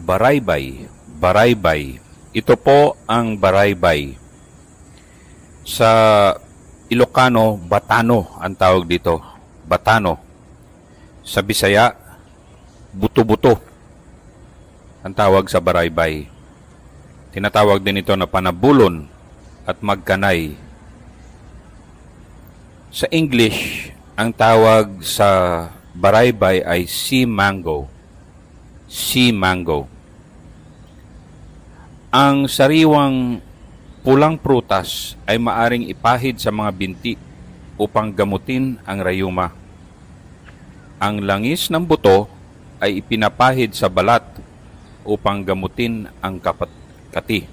Baraybay. Baraybay. Ito po ang baraybay. Sa Ilocano, batano ang tawag dito. Batano. Sa Bisaya, buto-buto ang tawag sa baraybay. Tinatawag din ito na panabulon at magkanay. Sa English, ang tawag sa baraybay ay sea mango. Sea mango. Ang sariwang pulang prutas ay maaring ipahid sa mga binti upang gamutin ang rayuma. Ang langis ng buto ay ipinapahid sa balat upang gamutin ang kati.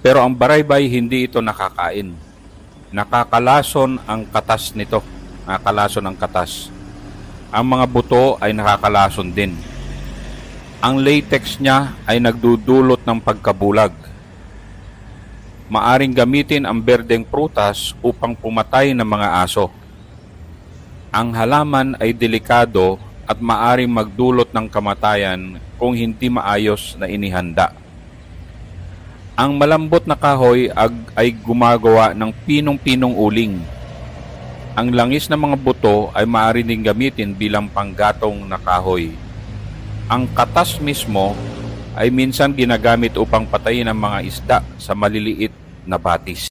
Pero ang baraybay hindi ito nakakain. Nakakalason ang katas nito. Nakakalason ang katas. Ang mga buto ay nakakalason din. Ang latex niya ay nagdudulot ng pagkabulag. Maaring gamitin ang berdeng prutas upang pumatay ng mga aso. Ang halaman ay delikado at maaring magdulot ng kamatayan kung hindi maayos na inihanda. Ang malambot na kahoy ay gumagawa ng pinong-pinong uling. Ang langis ng mga buto ay maaari ding gamitin bilang panggatong na kahoy. Ang katas mismo ay minsan ginagamit upang patayin ang mga isda sa maliliit na batis.